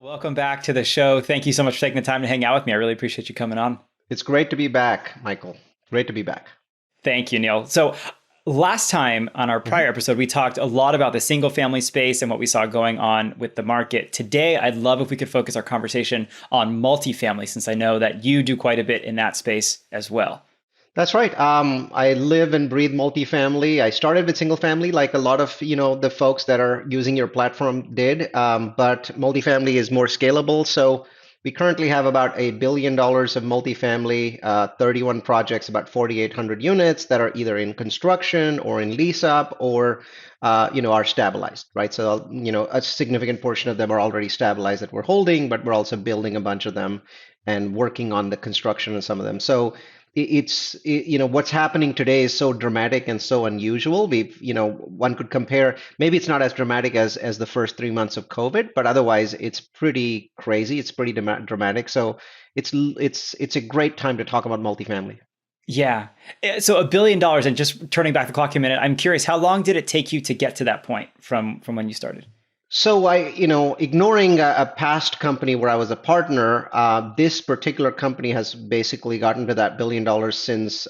Welcome back to the show. Thank you so much for taking the time to hang out with me. I really appreciate you coming on. It's great to be back, Michael. Great to be back. Thank you, Neal. So, last time on our Mhm. prior episode, we talked a lot about the single family space and what we saw going on with the market. Today, I'd love if we could focus our conversation on multifamily, since I know that you do quite a bit in that space as well. That's right. I live and breathe multifamily. I started with single family, like a lot of the folks that are using your platform did. But multifamily is more scalable. So we currently have about $1 billion of multifamily, 31 projects, about 4,800 units that are either in construction or in lease up or are stabilized, right? So a significant portion of them are already stabilized that we're holding, but we're also building a bunch of them and working on the construction of some of them. So what's happening today is so dramatic and so unusual. One could compare, maybe it's not as dramatic as the first 3 months of COVID, but otherwise it's pretty crazy. It's pretty dramatic. So it's a great time to talk about multifamily. Yeah. So $1 billion, and just turning back the clock a minute, I'm curious, how long did it take you to get to that point from when you started? So ignoring a past company where I was a partner, this particular company has basically gotten to that $1 billion since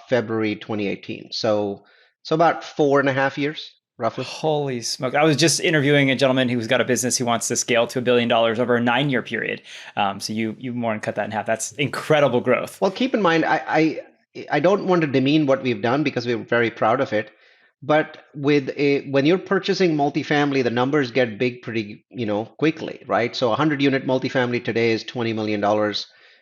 February 2018. So about 4.5 years, roughly. Holy smoke. I was just interviewing a gentleman who's got a business who wants to scale to $1 billion over a 9 year period. So you more than cut that in half. That's incredible growth. Well, keep in mind, I don't want to demean what we've done because we're very proud of it. But when you're purchasing multifamily, the numbers get big pretty, quickly, right? So a 100 unit multifamily today is $20 million.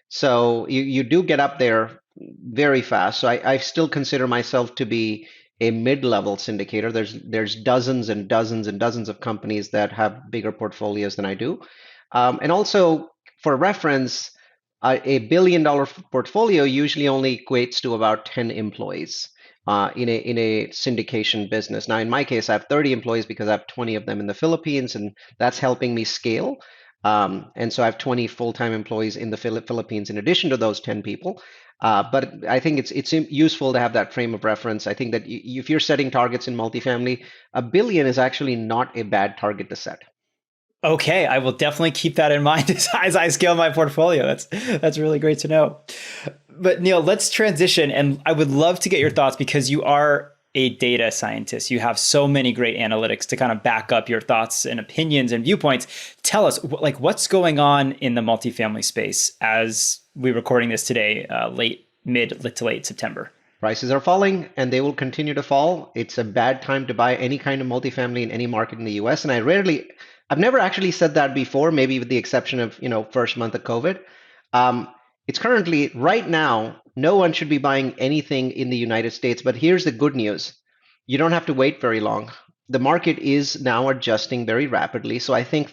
So you do get up there very fast. So I still consider myself to be a mid-level syndicator. There's dozens and dozens and dozens of companies that have bigger portfolios than I do. And also for reference, a $1 billion portfolio usually only equates to about 10 employees in a syndication business. Now, in my case, I have 30 employees because I have 20 of them in the Philippines, and that's helping me scale. And so I have 20 full-time employees in the Philippines in addition to those 10 people. But I think it's useful to have that frame of reference. I think that if you're setting targets in multifamily, a billion is actually not a bad target to set. Okay, I will definitely keep that in mind as I scale my portfolio. That's really great to know. But Neal, let's transition, and I would love to get your thoughts because you are a data scientist. You have so many great analytics to kind of back up your thoughts and opinions and viewpoints. Tell us, like, what's going on in the multifamily space as we're recording this today, mid to late September. Prices are falling and they will continue to fall. It's a bad time to buy any kind of multifamily in any market in the US. And I've never actually said that before, maybe with the exception of, first month of COVID. Um, it's currently, right now, no one should be buying anything in the United States. But here's the good news. You don't have to wait very long. The market is now adjusting very rapidly. So I think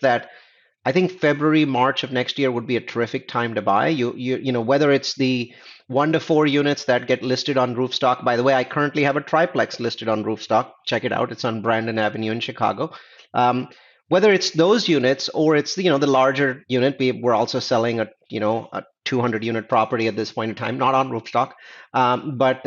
February, March of next year would be a terrific time to buy. Whether it's the 1 to 4 units that get listed on Roofstock. By the way, I currently have a triplex listed on Roofstock. Check it out. It's on Brandon Avenue in Chicago. Um, Whether it's those units or it's the larger unit, we're also selling a 200 unit property at this point in time, not on Roofstock, but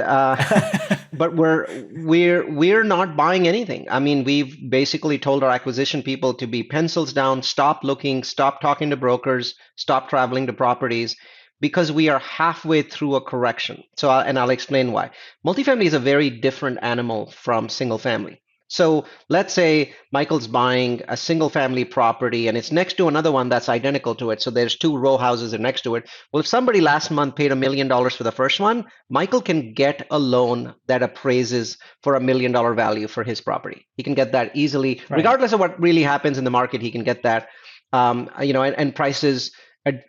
but we're not buying anything. I mean, we've basically told our acquisition people to be pencils down, stop looking, stop talking to brokers, stop traveling to properties, because we are halfway through a correction. And I'll explain why. Multifamily is a very different animal from single family. So let's say Michael's buying a single family property and it's next to another one that's identical to it. So there's two row houses are next to it. Well, if somebody last month paid $1 million for the first one, Michael can get a loan that appraises for $1 million value for his property. He can get that easily, Right. regardless of what really happens in the market. He can get that. And prices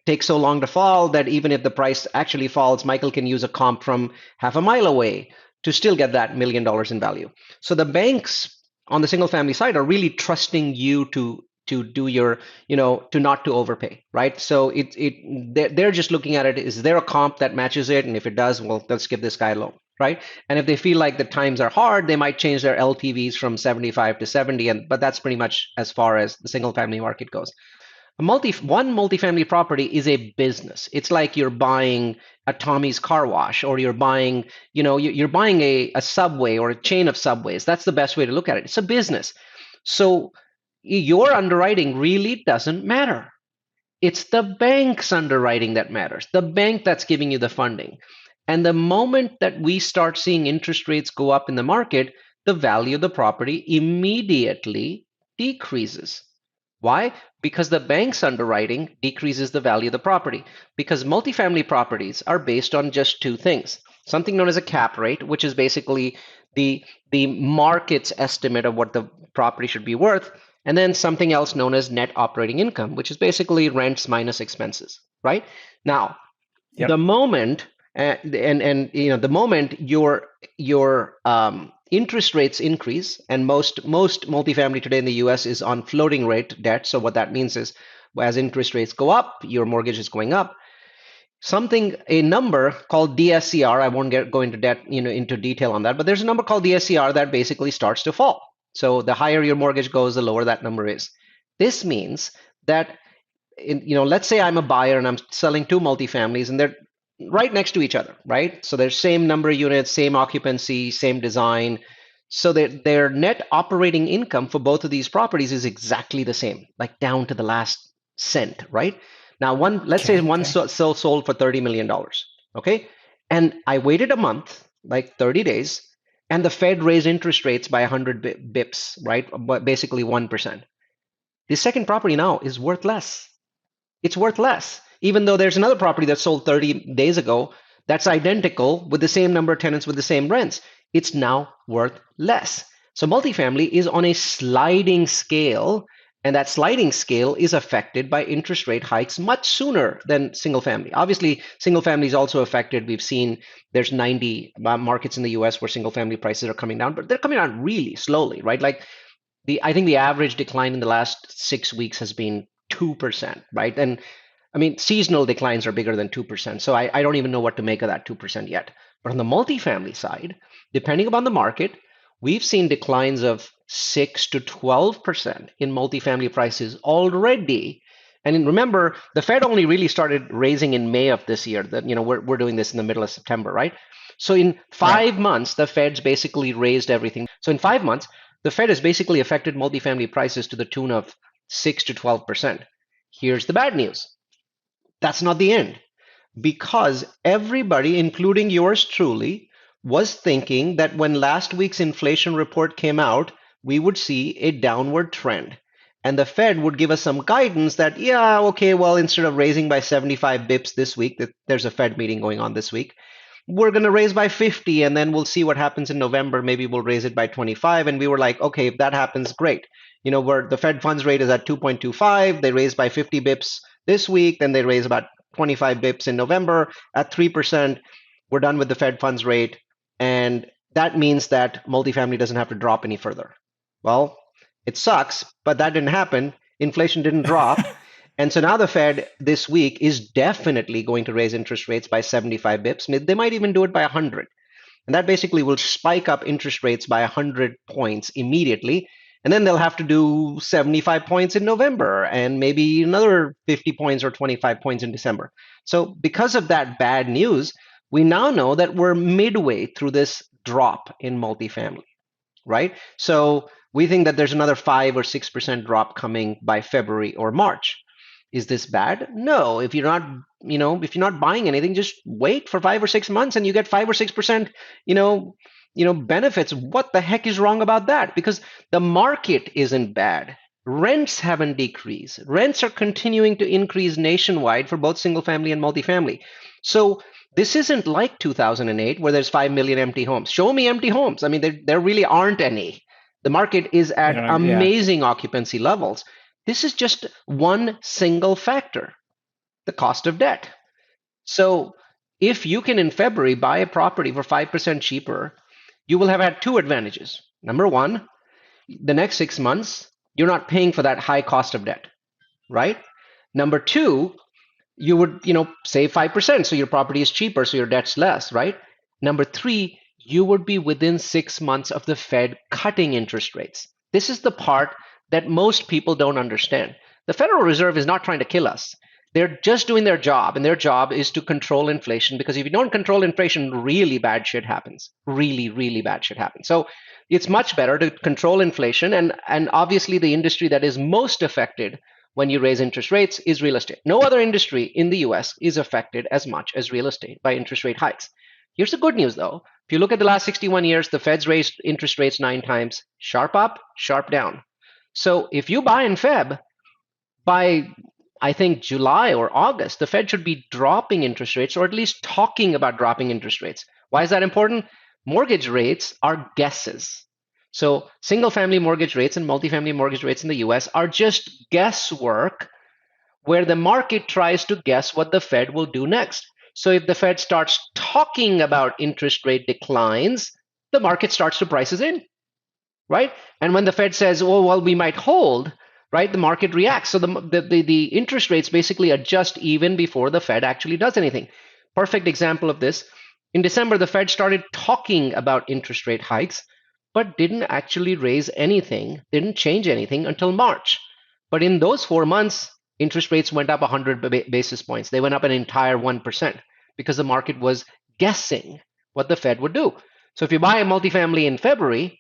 take so long to fall that even if the price actually falls, Michael can use a comp from half a mile away to still get that $1 million in value. So the banks on the single family side are really trusting you to do your, to not to overpay, right? So they're just looking at it, is there a comp that matches it? And if it does, well, let's give this guy a loan, right? And if they feel like the times are hard, they might change their LTVs from 75 to 70, but that's pretty much as far as the single family market goes. One multifamily property is a business. It's like you're buying a Tommy's car wash, or you're buying, you're buying a Subway or a chain of Subways. That's the best way to look at it. It's a business. So your underwriting really doesn't matter. It's the bank's underwriting that matters, the bank that's giving you the funding. And the moment that we start seeing interest rates go up in the market, the value of the property immediately decreases. Why? Because the bank's underwriting decreases the value of the property. Because multifamily properties are based on just two things: something known as a cap rate, which is basically the the market's estimate of what the property should be worth, and then something else known as net operating income, which is basically rents minus expenses, right? Now, the Yep. moment and the moment your interest rates increase, and most multifamily today in the US is on floating rate debt. So what that means is, as interest rates go up, your mortgage is going up. A number called DSCR. I won't go into into detail on that, but there's a number called DSCR that basically starts to fall. So the higher your mortgage goes, the lower that number is. This means that, let's say I'm a buyer and I'm selling two multifamilies and they're right next to each other, right? So there's same number of units, same occupancy, same design. So their net operating income for both of these properties is exactly the same, like down to the last cent, right? Now, let's say Okay. one Okay. sold for $30 million, okay? And I waited a month, like 30 days, and the Fed raised interest rates by 100 bips, right? But basically 1%. The second property now is worth less. It's worth less, even though there's another property that sold 30 days ago that's identical with the same number of tenants with the same rents. It's now worth less. So multifamily is on a sliding scale, and that sliding scale is affected by interest rate hikes much sooner than single family. Obviously, single family is also affected. We've seen there's 90 markets in the US where single family prices are coming down, but they're coming down really slowly, right? Like I think the average decline in the last 6 weeks has been 2%, right? And I mean, seasonal declines are bigger than 2%. So I don't even know what to make of that 2% yet. But on the multifamily side, depending upon the market, we've seen declines of 6 to 12% in multifamily prices already. And remember, the Fed only really started raising in May of this year. That we're doing this in the middle of September, right? So in Right. 5 months, the Fed's basically raised everything. So in 5 months, the Fed has basically affected multifamily prices to the tune of 6 to 12%. Here's the bad news: that's not the end, because everybody, including yours truly, was thinking that when last week's inflation report came out, we would see a downward trend. And the Fed would give us some guidance that, yeah, okay, well, instead of raising by 75 bips this week, that there's a Fed meeting going on this week, we're going to raise by 50, and then we'll see what happens in November. Maybe we'll raise it by 25. And we were like, okay, if that happens, great. Where the Fed funds rate is at 2.25, they raise by 50 bips this week, then they raise about 25 bips in November at 3%. We're done with the Fed funds rate. And that means that multifamily doesn't have to drop any further. Well, it sucks, but that didn't happen. Inflation didn't drop. And so now the Fed this week is definitely going to raise interest rates by 75 bips. They might even do it by 100. And that basically will spike up interest rates by 100 points immediately. And then they'll have to do 75 points in November and maybe another 50 points or 25 points in December. So because of that bad news, we now know that we're midway through this drop in multifamily, right? So we think that there's another 5 or 6% drop coming by February or March. Is this bad? No. If you're not buying anything, just wait for 5 or 6 months and you get 5 or 6%, benefits. What the heck is wrong about that? Because the market isn't bad. Rents haven't decreased. Rents are continuing to increase nationwide for both single family and multifamily. So this isn't like 2008 where there's 5 million empty homes. Show me empty homes. I mean, there really aren't any. The market is at Yeah. amazing occupancy levels. This is just one single factor: the cost of debt. So if you can in February buy a property for 5% cheaper, you will have had two advantages. Number one, the next 6 months, you're not paying for that high cost of debt, right? Number two, you would, save 5%, so your property is cheaper, so your debt's less, right? Number three, you would be within 6 months of the Fed cutting interest rates. This is the part that most people don't understand. The Federal Reserve is not trying to kill us. They're just doing their job, and their job is to control inflation, because if you don't control inflation, really bad shit happens. Really, really bad shit happens. So it's much better to control inflation, and obviously the industry that is most affected when you raise interest rates is real estate. No other industry in the US is affected as much as real estate by interest rate hikes. Here's the good news though. If you look at the last 61 years, the Fed's raised interest rates 9 times, sharp up, sharp down. So if you buy in Feb, by I think July or August, the Fed should be dropping interest rates or at least talking about dropping interest rates. Why is that important? Mortgage rates are guesses. So single family mortgage rates and multifamily mortgage rates in the US are just guesswork where the market tries to guess what the Fed will do next. So if the Fed starts talking about interest rate declines, the market starts to price it in, right? And when the Fed says, "Oh, well, we might hold," right, the market reacts. So the interest rates basically adjust even before the Fed actually does anything. Perfect example of this. In December, the Fed started talking about interest rate hikes, but didn't actually raise anything, didn't change anything until March. But in those 4 months, interest rates went up 100 basis points. They went up an entire 1% because the market was guessing what the Fed would do. So if you buy a multifamily in February,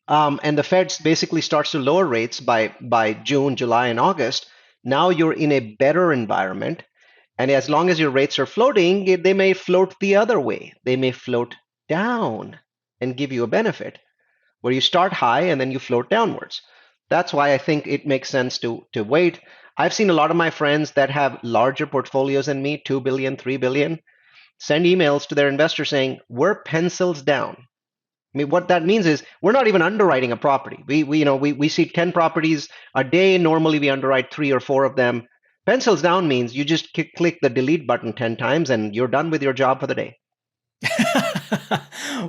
and the Fed basically starts to lower rates by June, July, and August, now you're in a better environment. And as long as your rates are floating, they may float the other way. They may float down and give you a benefit where you start high and then you float downwards. That's why I think it makes sense to wait. I've seen a lot of my friends that have larger portfolios than me, 2 billion, 3 billion, send emails to their investors saying, we're pencils down. I mean, what that means is we're not even underwriting a property. We see 10 properties a day. Normally, we underwrite 3 or 4 of them. Pencils down means you just click the delete button 10 times and you're done with your job for the day.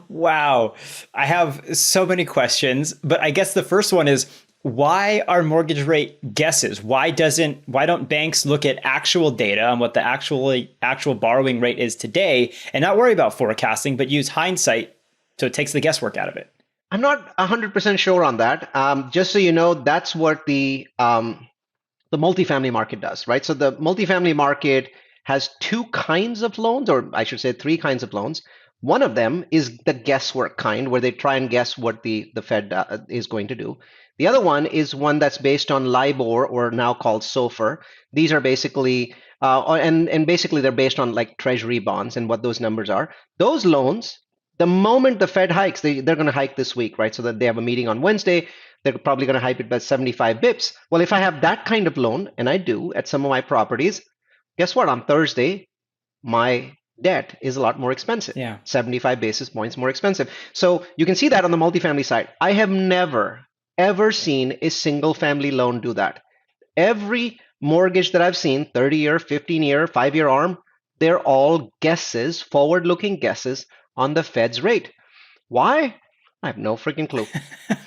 Wow. I have so many questions, but I guess the first one is why are mortgage rate guesses? Why don't banks look at actual data on what the actual borrowing rate is today and not worry about forecasting, but use hindsight so it takes the guesswork out of it? I'm not 100% sure on that. Just so you know, that's what the multifamily market does, right? So the multifamily market has 2 kinds of loans, or I should say 3 kinds of loans. One of them is the guesswork kind, where they try and guess what the Fed is going to do. The other one is one that's based on LIBOR, or now called SOFR. These are basically, and basically they're based on like treasury bonds and what those numbers are. Those loans, the moment the Fed hikes, they're going to hike this week, right? So that they have a meeting on Wednesday. They're probably going to hike it by 75 bips. Well, if I have that kind of loan, and I do at some of my properties, guess what? On Thursday, my debt is a lot more expensive. Yeah. 75 basis points more expensive. So you can see that on the multifamily side. I have never, ever seen a single family loan do that. Every mortgage that I've seen, 30-year, 15-year, 5-year ARM, they're all guesses, forward-looking guesses on the Fed's rate. Why? I have no freaking clue.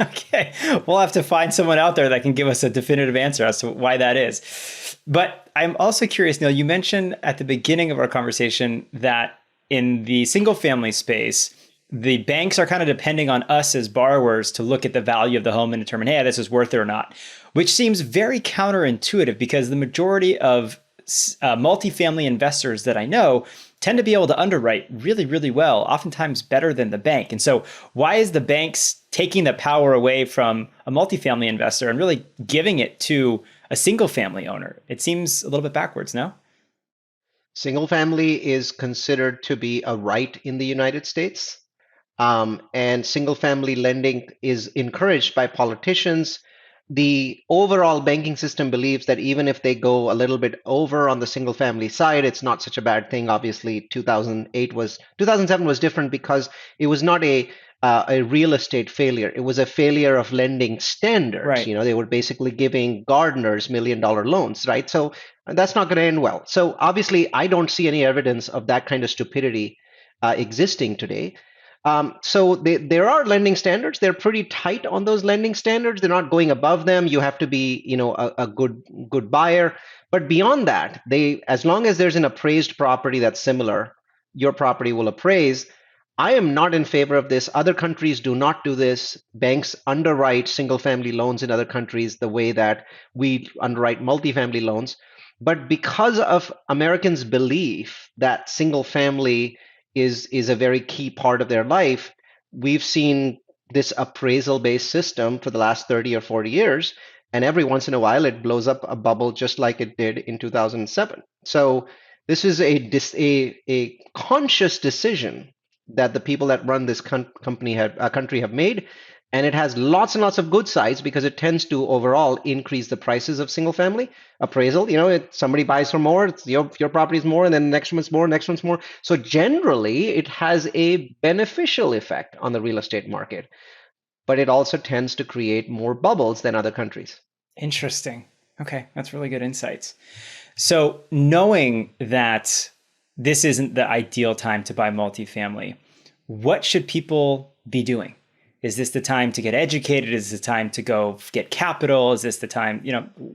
Okay. We'll have to find someone out there that can give us a definitive answer as to why that is. But I'm also curious, Neal, you mentioned at the beginning of our conversation that in the single family space, the banks are kind of depending on us as borrowers to look at the value of the home and determine, hey, this is worth it or not, which seems very counterintuitive because the majority of multifamily investors that I know tend to be able to underwrite really, really well, oftentimes better than the bank. And so why is the banks taking the power away from a multifamily investor and really giving it to a single family owner? It seems a little bit backwards, no? Single family is considered to be a right in the United States. And single family lending is encouraged by politicians. The overall banking system believes that even if they go a little bit over on the single family side, it's not such a bad thing. Obviously, 2007 was different because it was not a real estate failure. It was a failure of lending standards. Right. You know, they were basically giving gardeners $1 million loans, right? So that's not going to end well. So obviously, I don't see any evidence of that kind of stupidity existing today. So there are lending standards. They're pretty tight on those lending standards. They're not going above them. You have to be, a good buyer. But beyond that, as long as there's an appraised property that's similar, your property will appraise. I am not in favor of this. Other countries do not do this. Banks underwrite single family loans in other countries the way that we underwrite multifamily loans. But because of Americans' belief that single family is a very key part of their life, we've seen this appraisal based system for the last 30 or 40 years. And every once in a while, it blows up a bubble just like it did in 2007. So this is a conscious decision that the people that run this country have made, and it has lots and lots of good sides because it tends to overall increase the prices of single family appraisal. Somebody buys for more, your property is more, and then the next one's more, next one's more. So generally, it has a beneficial effect on the real estate market, but it also tends to create more bubbles than other countries. Interesting. Okay, that's really good insights. So, knowing that this isn't the ideal time to buy multifamily, what should people be doing? Is this the time to get educated? Is this the time to go get capital? Is this the time,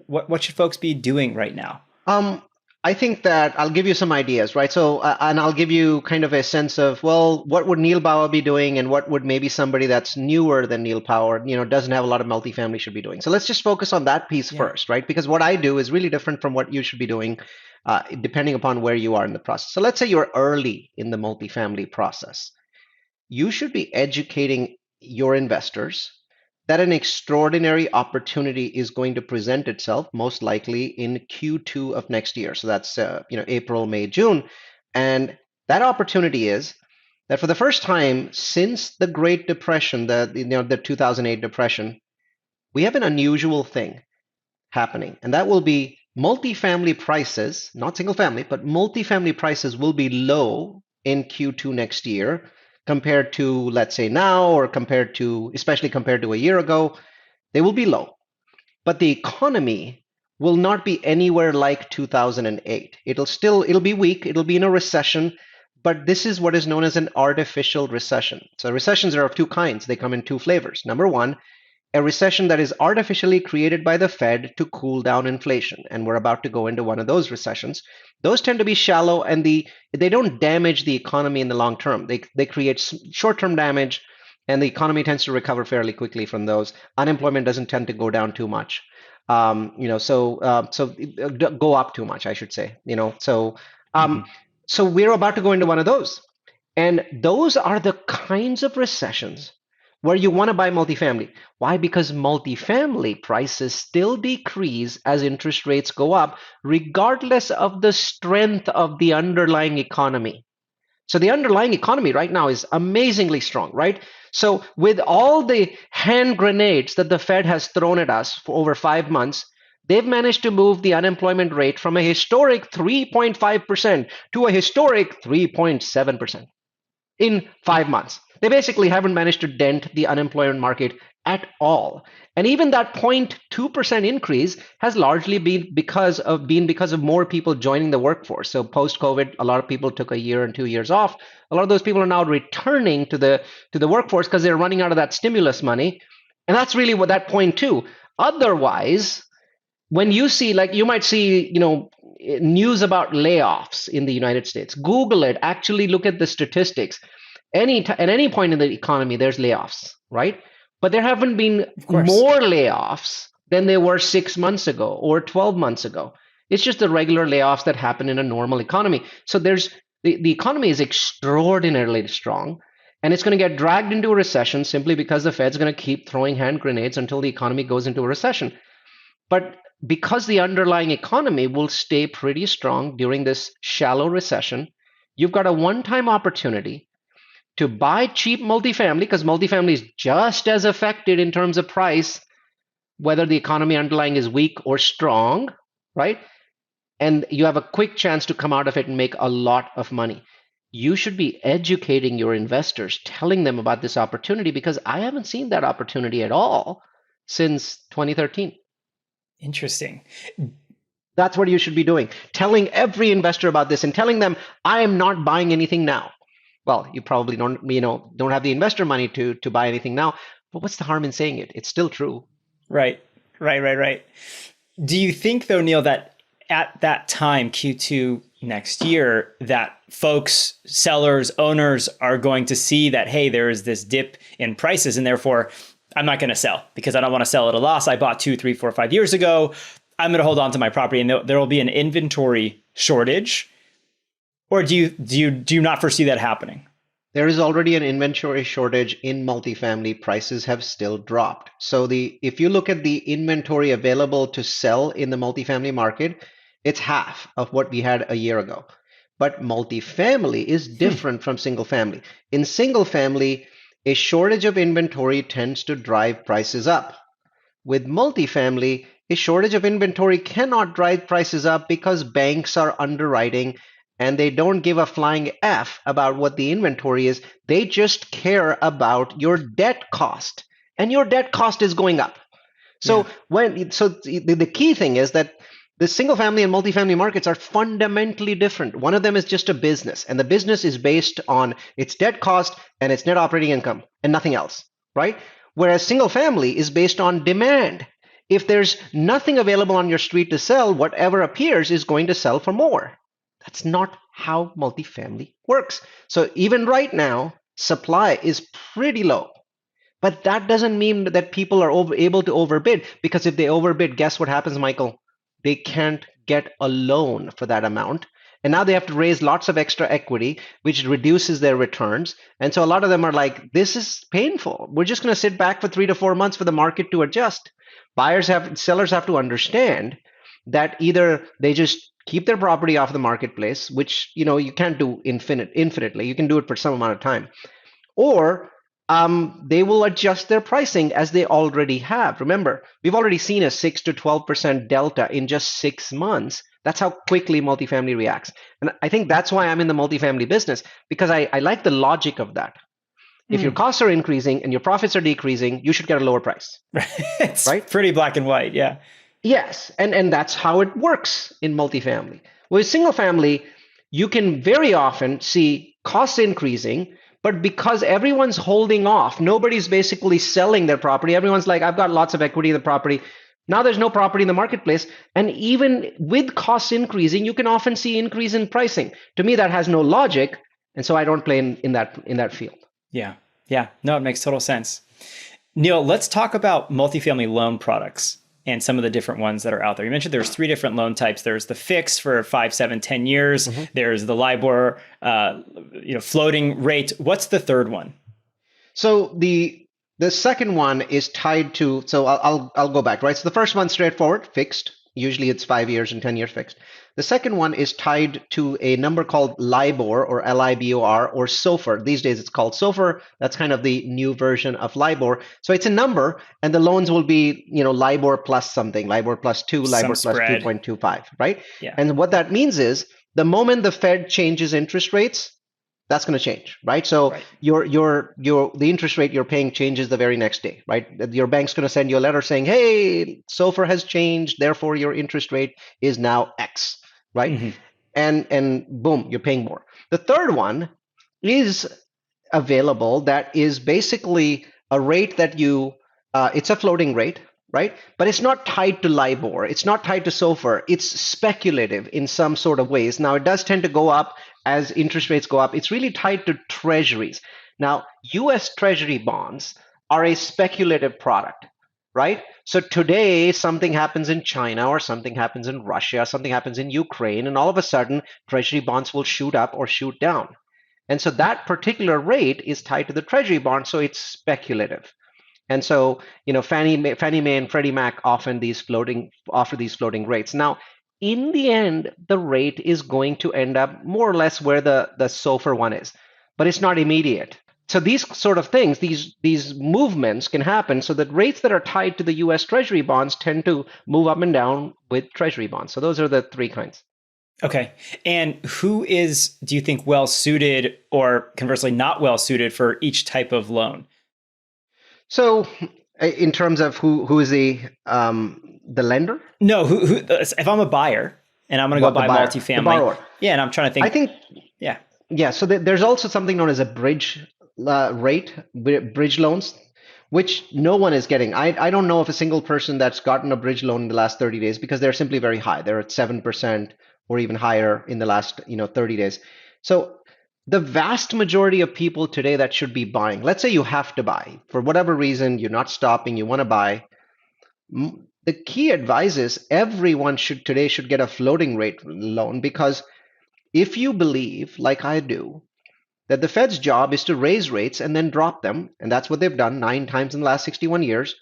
what should folks be doing right now? Um, I think that I'll give you some ideas, right? So, and I'll give you kind of a sense of, well, what would Neal Bawa be doing, and what would maybe somebody that's newer than Neal Bawa, doesn't have a lot of multifamily should be doing. So let's just focus on that piece Yeah. first, right? Because what I do is really different from what you should be doing, depending upon where you are in the process. So let's say you're early in the multifamily process. You should be educating your investors that an extraordinary opportunity is going to present itself most likely in Q2 of next year. So that's April, May, June, and that opportunity is that for the first time since the Great Depression, the 2008 depression, we have an unusual thing happening, and that will be multifamily prices, not single family, but multifamily prices will be low in Q2 next year compared to, let's say, now, or especially compared to a year ago. They will be low, but the economy will not be anywhere like 2008. It'll be weak, it'll be in a recession, but this is what is known as an artificial recession. So recessions are of two kinds. They come in two flavors. Number one, a recession that is artificially created by the Fed to cool down inflation. And we're about to go into one of those recessions. Those tend to be shallow, and they don't damage the economy in the long term. They create short-term damage, and the economy tends to recover fairly quickly from those. Unemployment doesn't tend to go down too much. Go up too much, I should say. Um, Mhm. so we're about to go into one of those. And those are the kinds of recessions where you want to buy multifamily. Why? Because multifamily prices still decrease as interest rates go up, regardless of the strength of the underlying economy. So the underlying economy right now is amazingly strong, right? So with all the hand grenades that the Fed has thrown at us for over 5 months, they've managed to move the unemployment rate from a historic 3.5% to a historic 3.7% in 5 months. They basically haven't managed to dent the unemployment market at all. And even that 0.2% increase has largely been because of more people joining the workforce. So post COVID, a lot of people took a year and 2 years off. A lot of those people are now returning to the workforce because they're running out of that stimulus money. And that's really what that point too. Otherwise, when you see, like, you might see, news about layoffs in the United States, Google it, actually look at the statistics. At any point in the economy, there's layoffs, right? But there haven't been Of course. more layoffs than there were 6 months ago or 12 months ago. It's just the regular layoffs that happen in a normal economy. So the economy is extraordinarily strong, and it's going to get dragged into a recession simply because the Fed's going to keep throwing hand grenades until the economy goes into a recession. But because the underlying economy will stay pretty strong during this shallow recession, you've got a one-time opportunity to buy cheap multifamily, because multifamily is just as affected in terms of price, whether the economy underlying is weak or strong, right? And you have a quick chance to come out of it and make a lot of money. You should be educating your investors, telling them about this opportunity, because I haven't seen that opportunity at all since 2013. Interesting. That's what you should be doing. Telling every investor about this and telling them, I am not buying anything now. Well, you probably don't have the investor money to buy anything now, but what's the harm in saying it? It's still true. Right. Right. Do you think, though, Neal, that at that time, Q2 next year, that folks, sellers, owners are going to see that, hey, there is this dip in prices, and therefore I'm not going to sell because I don't want to sell at a loss. I bought 2, 3, 4, 5 years ago. I'm going to hold on to my property, and there will be an inventory shortage. Or do you not foresee that happening? There is already an inventory shortage in multifamily. Prices have still dropped. So the if you look at the inventory available to sell in the multifamily market, it's half of what we had a year ago. But multifamily is Hmm. different from single family. In single family, a shortage of inventory tends to drive prices up. With multifamily, a shortage of inventory cannot drive prices up because banks are underwriting and they don't give a flying F about what the inventory is. They just care about your debt cost. And your debt cost is going up. Yeah. The key thing is that the single family and multifamily markets are fundamentally different. One of them is just a business, and the business is based on its debt cost and its net operating income and nothing else, right? Whereas single family is based on demand. If there's nothing available on your street to sell, whatever appears is going to sell for more. That's not how multifamily works. So even right now, supply is pretty low. But that doesn't mean that people are able to overbid, because if they overbid, guess what happens, Michael? They can't get a loan for that amount. And now they have to raise lots of extra equity, which reduces their returns. And so a lot of them are like, this is painful. We're just going to sit back for 3 to 4 months for the market to adjust. Sellers have to understand that either they just keep their property off the marketplace, which you can't do infinitely. You can do it for some amount of time, or they will adjust their pricing as they already have. Remember, we've already seen a 6 to 12% delta in just 6 months. That's how quickly multifamily reacts. And I think that's why I'm in the multifamily business, because I like the logic of that. If your Hmm. costs are increasing and your profits are decreasing, you should get a lower price, It's right? pretty black and white. Yeah. Yes, and that's how it works in multifamily. With single family, you can very often see costs increasing, but because everyone's holding off, nobody's basically selling their property. Everyone's like, I've got lots of equity in the property. Now there's no property in the marketplace, and even with costs increasing, you can often see increase in pricing. To me, that has no logic, and so I don't play in that field. Yeah. Yeah. No, it makes total sense. Neal, let's talk about multifamily loan products and some of the different ones that are out there. You mentioned there's three different loan types. There's the fixed for 5, 7, 10 years. Mhm. There's the LIBOR, floating rate. What's the third one? So the second one is tied to. So I'll go back, right. So the first one's straightforward, fixed. Usually it's 5 years and 10 years fixed. The second one is tied to a number called LIBOR, or LIBOR, or SOFR. These days it's called SOFR. That's kind of the new version of LIBOR. So it's a number, and the loans will be LIBOR plus something, LIBOR plus 2, Some LIBOR plus spread. 2.25, right? Yeah. And what that means is the moment the Fed changes interest rates, that's going to change, right? So Right. your the interest rate you're paying changes the very next day, right? Your bank's going to send you a letter saying, "Hey, SOFR has changed, therefore your interest rate is now X," right? Hmm. And boom, you're paying more. The third one is available, that is basically a rate that it's a floating rate, right? But it's not tied to LIBOR. It's not tied to SOFR. It's speculative in some sort of ways. Now, it does tend to go up as interest rates go up. It's really tied to treasuries. Now, US Treasury bonds are a speculative product, right? So today, something happens in China, or something happens in Russia, something happens in Ukraine, and all of a sudden, Treasury bonds will shoot up or shoot down. And so that particular rate is tied to the Treasury bond, so it's speculative. And so, Fannie Mae and Freddie Mac offer these floating rates. Now, in the end, the rate is going to end up more or less where the SOFR one is, but it's not immediate. So these sort of things, these movements can happen, so that rates that are tied to the US Treasury bonds tend to move up and down with Treasury bonds. So those are the three kinds. Okay. And who is, do you think, well suited or conversely not well suited for each type of loan? So in terms of who is the lender? No, if I'm a buyer and I'm going to go What, the buy buyer, the multifamily, borrower? yeah, and I'm trying to I think, think, yeah, yeah. So there's also something known as a bridge rate, bridge loans, which no one is getting. I don't know of a single person that's gotten a bridge loan in the last 30 days, because they're simply very high. They're at 7% or even higher in the last 30 days. So the vast majority of people today that should be buying, let's say you have to buy for whatever reason, you're not stopping, you want to buy. The key advice is everyone should get a floating rate loan, because if you believe, like I do, that the Fed's job is to raise rates and then drop them, and that's what they've done 9 times in the last 61 years,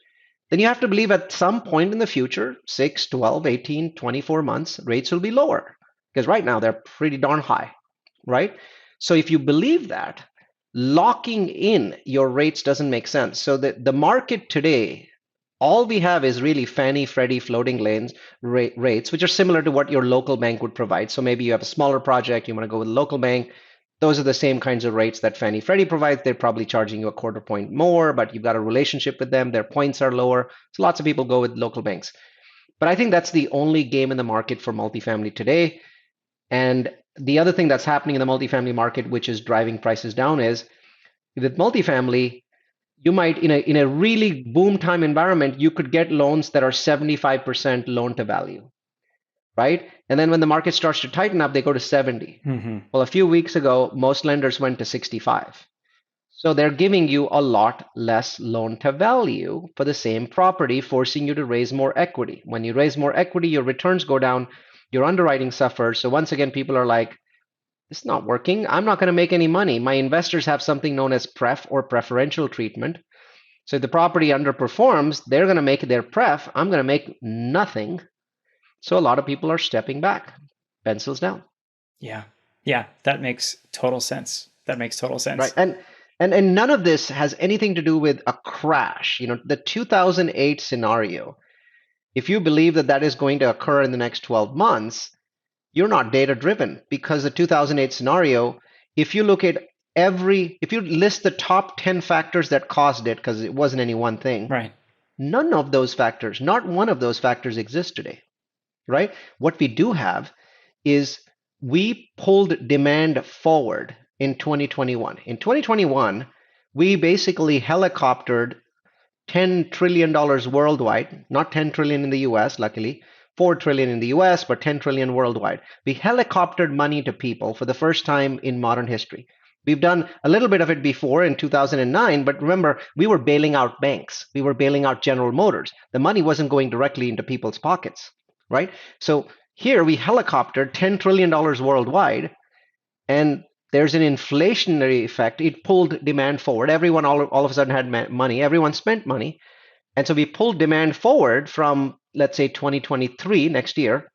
then you have to believe at some point in the future, 6, 12, 18, 24 months, rates will be lower. Because right now they're pretty darn high, right? So if you believe that, locking in your rates doesn't make sense. So the market today, all we have is really Fannie, Freddie floating lanes rates, which are similar to what your local bank would provide. So maybe you have a smaller project, you want to go with a local bank. Those are the same kinds of rates that Fannie Freddie provides. They're probably charging you a quarter point more, but you've got a relationship with them. Their points are lower. So lots of people go with local banks. But I think that's the only game in the market for multifamily today. And the other thing that's happening in the multifamily market, which is driving prices down, is with multifamily, you might in a really boom time environment, you could get loans that are 75% loan to value, right? And then when the market starts to tighten up, they go to 70. Well, a few weeks ago, most lenders went to 65. So they're giving you a lot less loan to value for the same property, forcing you to raise more equity. When you raise more equity, your returns go down, your underwriting suffers. So once again, people are like, it's not working. I'm not going to make any money. My investors have something known as pref or preferential treatment. So if the property underperforms, they're going to make their pref. I'm going to make nothing. So a lot of people are stepping back, pencils down. Yeah. Yeah. That makes total sense. That makes total Right. sense. And none of this has anything to do with a crash. The 2008 scenario, if you believe that that is going to occur in the next 12 months, you're not data driven, because the 2008 scenario, if you look at if you list the top 10 factors that caused it, because it wasn't any one thing, Right. none of those factors, not one of those factors exist today, right? What we do have is we pulled demand forward in 2021. In 2021, we basically helicoptered $10 trillion worldwide, not 10 trillion in the US, luckily, 4 trillion in the US, but 10 trillion worldwide. We helicoptered money to people for the first time in modern history. We've done a little bit of it before in 2009, but remember, we were bailing out banks. We were bailing out General Motors. The money wasn't going directly into people's pockets, right? So here we helicoptered $10 trillion worldwide, and there's an inflationary effect. It pulled demand forward. Everyone all of a sudden had money. Everyone spent money. And so we pulled demand forward from, let's say, 2023, next year,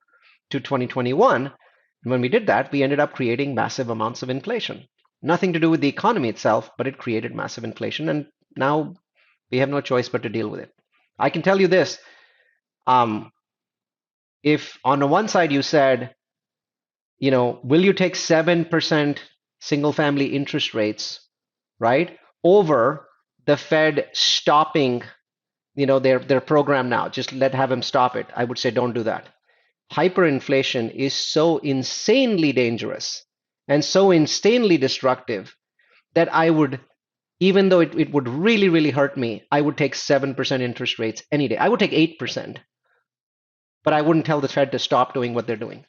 to 2021. And when we did that, we ended up creating massive amounts of inflation. Nothing to do with the economy itself, but it created massive inflation. And now we have no choice but to deal with it. I can tell you this. If on the one side you said, will you take 7% single family interest rates, right, over the Fed stopping their program now, just have them stop it, I would say don't do that. Hyperinflation is so insanely dangerous and so insanely destructive that I would, even though it would really, really hurt me, I would take 7% interest rates any day. I would take 8%, but I wouldn't tell the Fed to stop doing what they're doing.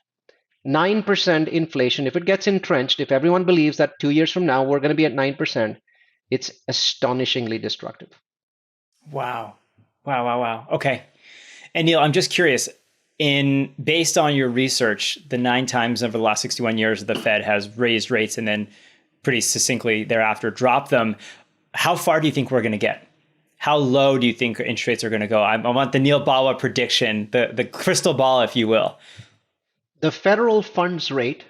9% inflation, if it gets entrenched, if everyone believes that 2 years from now we're going to be at 9%, it's astonishingly destructive. Wow. Wow. Okay. And Neal, I'm just curious, based on your research, the 9 times over the last 61 years the Fed has raised rates and then pretty succinctly thereafter dropped them, how far do you think we're going to get? How low do you think interest rates are going to go? I want the Neal Bawa prediction, the crystal ball, if you will. The federal funds rate,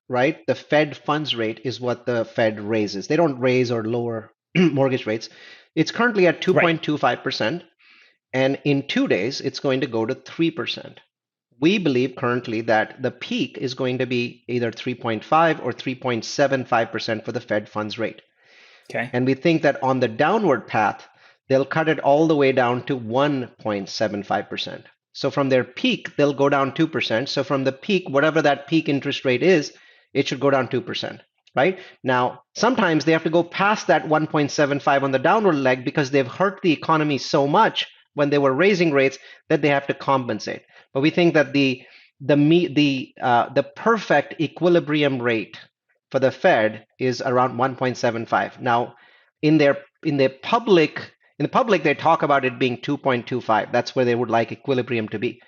right? The Fed funds rate is what the Fed raises. They don't raise or lower mortgage rates. It's currently at 2.25%. And in 2 days, it's going to go to 3%. We believe currently that the peak is going to be either 3.5 or 3.75% for the Fed funds rate. Okay. And we think that on the downward path, they'll cut it all the way down to 1.75%. So from their peak, they'll go down 2%. So from the peak, whatever that peak interest rate is, it should go down 2%. Right? Now, sometimes they have to go past that 1.75 on the downward leg because they've hurt the economy so much when they were raising rates that they have to compensate. But we think that the perfect equilibrium rate for the Fed is around 1.75. Now, in the public, they talk about it being 2.25. That's where they would like equilibrium to be.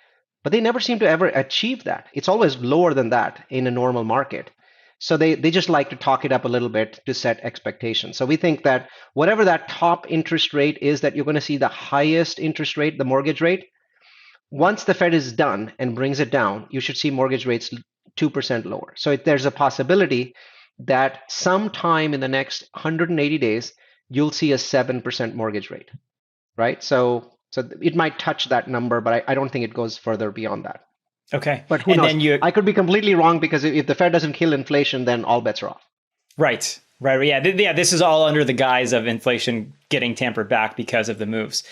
But they never seem to ever achieve that. It's always lower than that in a normal market. So they just like to talk it up a little bit to set expectations. So we think that whatever that top interest rate is that you're going to see the highest interest rate, the mortgage rate, once the Fed is done and brings it down, you should see mortgage rates 2% lower. So there's a possibility that sometime in the next 180 days, you'll see a 7% mortgage rate, right? So it might touch that number, but I don't think it goes further beyond that. Okay. But who And knows? then you, I could be completely wrong because if the Fed doesn't kill inflation, then all bets are off. right. Right. Yeah. Yeah. This is all under the guise of inflation getting tampered back because of the moves.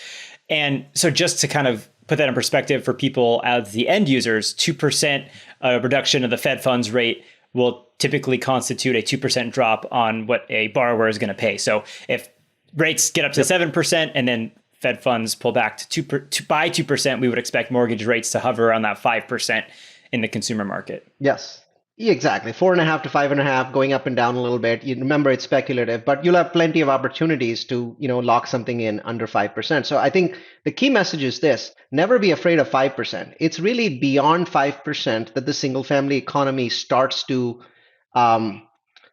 And so just to kind of put that in perspective for people as the end users, 2% reduction of the Fed funds rate will typically constitute a 2% drop on what a borrower is going to pay. So if rates get up to 7% and then Fed funds pull back by 2%, we would expect mortgage rates to hover around that 5% in the consumer market. Yes. Yeah, exactly. 4.5 to 5.5, going up and down a little bit. You remember it's speculative, but you'll have plenty of opportunities to, lock something in under 5%. So I think the key message is this: never be afraid of 5%. It's really beyond 5% that the single family economy starts to, um,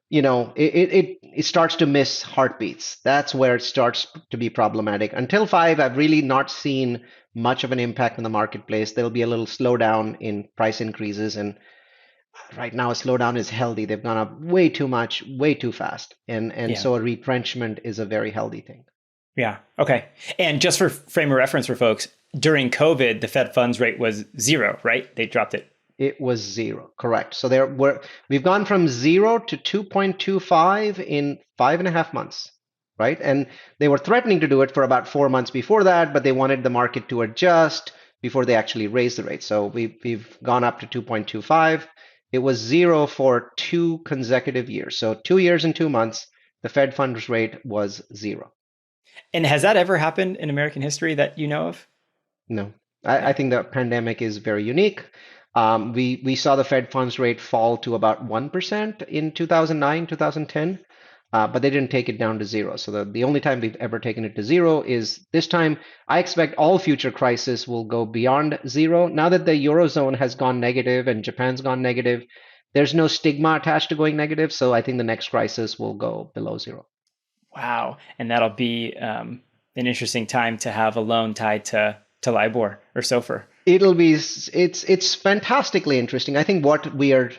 it starts to miss heartbeats. That's where it starts to be problematic. Until 5, I've really not seen much of an impact in the marketplace. There'll be a little slowdown in price increases, and right now a slowdown is healthy. They've gone up way too much, way too fast. And Yeah. so a retrenchment is a very healthy thing. Yeah. Okay. And just for frame of reference for folks, during COVID, the Fed funds rate was zero, right? They dropped it. It was zero, correct. So we've gone from 0 to 2.25 in 5.5 months, right? And they were threatening to do it for about 4 months before that, but they wanted the market to adjust before they actually raised the rate. So we've gone up to 2.25. It was zero for 2 consecutive years. So 2 years and 2 months, the Fed funds rate was zero. And has that ever happened in American history that you know of? No, I No. think the pandemic is very unique. We saw the Fed funds rate fall to about 1% in 2009, 2010, but they didn't take it down to zero. So the only time we've ever taken it to zero is this time. I expect all future crises will go beyond zero. Now that the Eurozone has gone negative and Japan's gone negative, there's no stigma attached to going negative. So I think the next crisis will go below zero. Wow. And that'll be an interesting time to have a loan tied to LIBOR or SOFR. It's fantastically interesting. I think what we are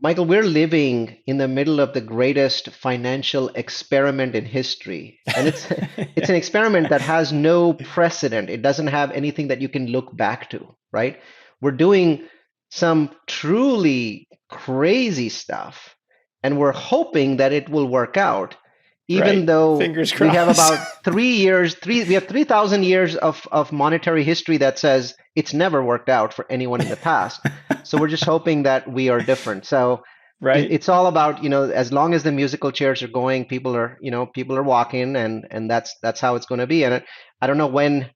Michael, we're living in the middle of the greatest financial experiment in history. And it's an experiment that has no precedent. It doesn't have anything that you can look back to, right? We're doing some truly crazy stuff, and we're hoping that it will work out, even Right. though Fingers we have crossed. about 3 years, we have 3,000 years of monetary history that says it's never worked out for anyone in the past. So we're just hoping that we are different. So Right. it's all about, as long as the musical chairs are going, people are walking, and that's how it's going to be. And I don't know when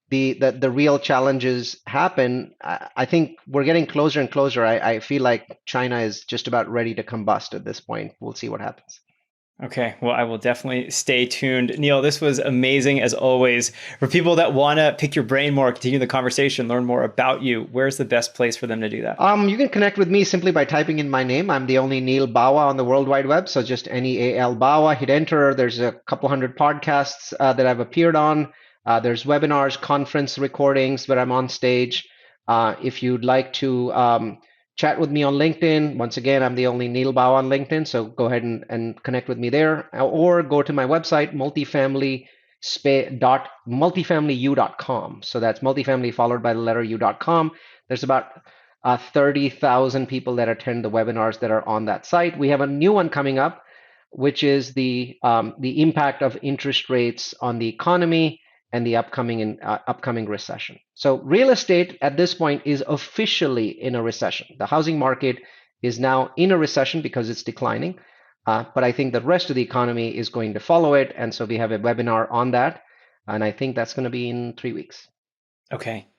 the real challenges happen. I think we're getting closer and closer. I feel like China is just about ready to combust at this point. We'll see what happens. Okay, well, I will definitely stay tuned. Neal, this was amazing as always. For people that want to pick your brain more, continue the conversation, learn more about you, where's the best place for them to do that? You can connect with me simply by typing in my name. I'm the only Neal Bawa on the World Wide Web, so just Neal Bawa. Hit enter. There's a couple hundred podcasts that I've appeared on. There's webinars, conference recordings where I'm on stage. If you'd like to chat with me on LinkedIn, once again, I'm the only Neal Bawa on LinkedIn, so go ahead and connect with me there, or go to my website, multifamilyu.com. So that's multifamily followed by the letter u.com. There's about 30,000 people that attend the webinars that are on that site. We have a new one coming up, which is the impact of interest rates on the economy and the upcoming recession. So real estate at this point is officially in a recession. The housing market is now in a recession because it's declining. But I think the rest of the economy is going to follow it. And so we have a webinar on that. And I think that's going to be in 3 weeks. Okay,